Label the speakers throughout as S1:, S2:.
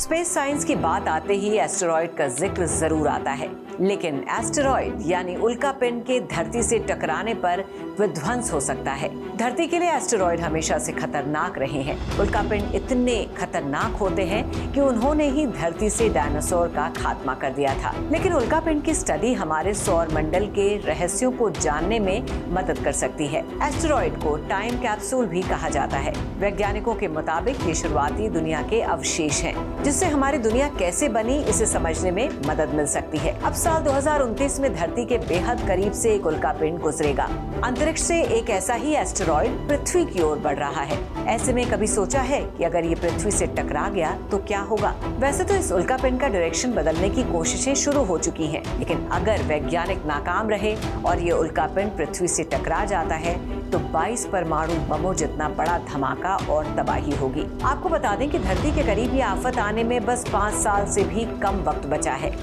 S1: Space science की बात आते ही एस्टेरॉयड का जिक्र जरूर आता है, लेकिन एस्टेरॉयड यानी उल्कापिंड के धरती से टकराने पर विध्वंस हो सकता है। धरती के लिए एस्टेरॉयड हमेशा से खतरनाक रहे हैं। उल्कापिंड इतने खतरनाक होते हैं कि उन्होंने ही धरती से डायनासोर का खात्मा कर दिया था। लेकिन उल्कापिंड की स्टडी हमारे सौर मंडल के रहस्यों को जानने में मदद कर सकती है। एस्टेरॉयड को टाइम कैप्सूल भी कहा जाता है। वैज्ञानिकों के मुताबिक ये शुरुआती दुनिया के अवशेष हैं, जिससे हमारी दुनिया कैसे बनी इसे समझने में मदद मिल सकती है। अब साल 2029 में धरती के बेहद करीब से एक उल्कापिंड गुजरेगा। अंतरिक्ष से एक ऐसा ही एस्टेरॉयड पृथ्वी की ओर बढ़ रहा है। ऐसे में कभी सोचा है कि अगर ये पृथ्वी से टकरा गया तो क्या होगा? वैसे तो इस उल्कापिंड का डायरेक्शन बदलने की कोशिशें शुरू हो चुकी हैं, लेकिन अगर वैज्ञानिक नाकाम रहे और ये उल्कापिंड पृथ्वी से टकरा जाता है तो 22 परमाणु बमों जितना बड़ा धमाका और तबाही होगी। आपको बता दें कि धरती के करीब ये आफत आने में बस 5 साल से भी कम वक्त बचा है।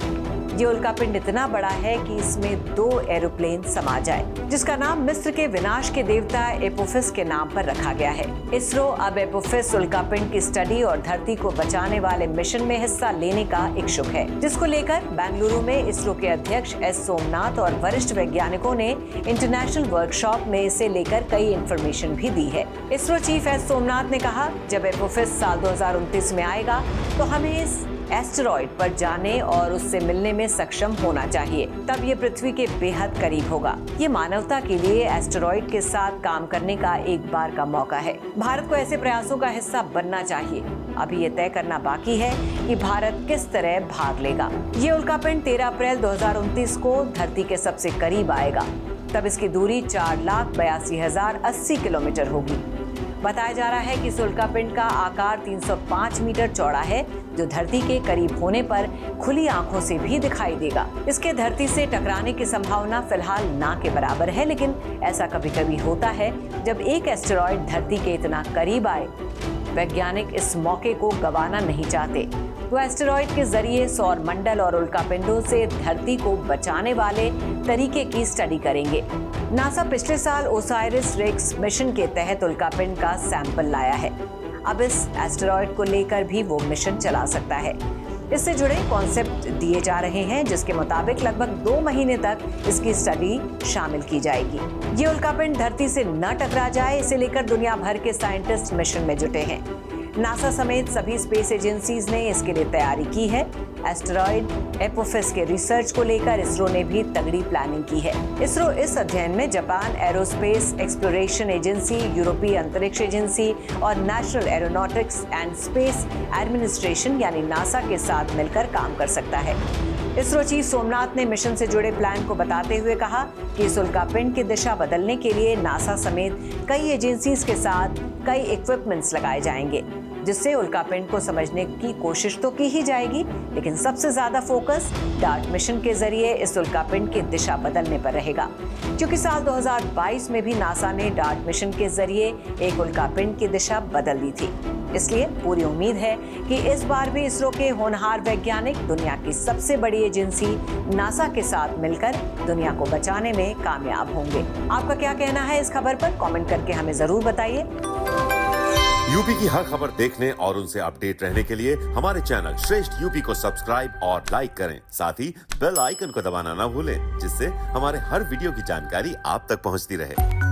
S1: ये उल्कापिंड इतना बड़ा है कि इसमें 2 एरोप्लेन समा जाए, जिसका नाम मिस्र के विनाश के देवता एपोफिस के नाम पर रखा गया है। इसरो अब एपोफिस उल्कापिंड की स्टडी और धरती को बचाने वाले मिशन में हिस्सा लेने का इच्छुक है, जिसको लेकर बेंगलुरु में इसरो के अध्यक्ष एस सोमनाथ और वरिष्ठ वैज्ञानिकों ने इंटरनेशनल वर्कशॉप में इसे लेकर कई इंफॉर्मेशन भी दी है। इसरो चीफ एस सोमनाथ ने कहा, जब एपोफिस साल 2029 में आएगा तो हमें इस एस्टेरॉयड पर जाने और उससे मिलने में सक्षम होना चाहिए। तब ये पृथ्वी के बेहद करीब होगा। ये मानवता के लिए एस्टेरॉयड के साथ काम करने का एक बार का मौका है। भारत को ऐसे प्रयासों का हिस्सा बनना चाहिए। अभी ये तय करना बाकी है कि भारत किस तरह भाग लेगा। ये उल्कापिंड 13 अप्रैल 2029 को धरती के सबसे करीब आएगा। तब इसकी दूरी 4,82,080 किलोमीटर होगी। बताया जा रहा है कि इस उल्कापिंड का आकार 305 मीटर चौड़ा है, जो धरती के करीब होने पर खुली आंखों से भी दिखाई देगा। इसके धरती से टकराने की संभावना फिलहाल ना के बराबर है, लेकिन ऐसा कभी कभी होता है जब एक एस्टेरॉयड धरती के इतना करीब आए। वैज्ञानिक इस मौके को गंवाना नहीं चाहते। वो एस्टेरॉयड के जरिए सौर मंडल और उल्कापिंडों से धरती को बचाने वाले तरीके की स्टडी करेंगे। नासा पिछले साल ओसाइरिस रेक्स मिशन के तहत उल्कापिंड का सैंपल लाया है। अब इस एस्टेरॉयड को लेकर भी वो मिशन चला सकता है। इससे जुड़े कॉन्सेप्ट दिए जा रहे हैं, जिसके मुताबिक लगभग 2 महीने तक इसकी स्टडी शामिल की जाएगी। ये उल्कापिंड धरती से न टकरा जाए, इसे लेकर दुनिया भर के साइंटिस्ट मिशन में जुटे हैं। नासा समेत सभी स्पेस एजेंसीज ने इसके लिए तैयारी की है। एस्टेरॉयड एपोफिस के रिसर्च को लेकर इसरो ने भी तगड़ी प्लानिंग की है। इसरो इस अध्ययन में जापान एरोस्पेस एक्सप्लोरेशन एजेंसी, यूरोपीय अंतरिक्ष एजेंसी और national aeronautics and space administration यानी नासा के साथ मिलकर काम कर सकता है। इसरो चीफ सोमनाथ ने मिशन से जुड़े प्लान को बताते हुए कहा कि इस उल्कापिंड की दिशा बदलने के लिए नासा समेत कई एजेंसीज के साथ कई इक्विपमेंट्स लगाए जाएंगे, जिससे उल्कापिंड को समझने की कोशिश तो की ही जाएगी, लेकिन सबसे ज्यादा फोकस डार्ट मिशन के जरिए इस उल्कापिंड की दिशा बदलने पर रहेगा। क्योंकि साल 2022 में भी नासा ने डार्ट मिशन के जरिए एक उल्कापिंड की दिशा बदल दी थी। इसलिए पूरी उम्मीद है कि इस बार भी इसरो के होनहार वैज्ञानिक दुनिया की सबसे बड़ी एजेंसी नासा के साथ मिलकर दुनिया को बचाने में कामयाब होंगे। आपका क्या कहना है इस खबर पर? कमेंट करके हमें जरूर बताइए।
S2: यूपी की हर खबर देखने और उनसे अपडेट रहने के लिए हमारे चैनल श्रेष्ठ यूपी को सब्सक्राइब और लाइक करें। साथ ही बेल आइकन को दबाना ना भूलें, जिससे हमारे हर वीडियो की जानकारी आप तक पहुंचती रहे।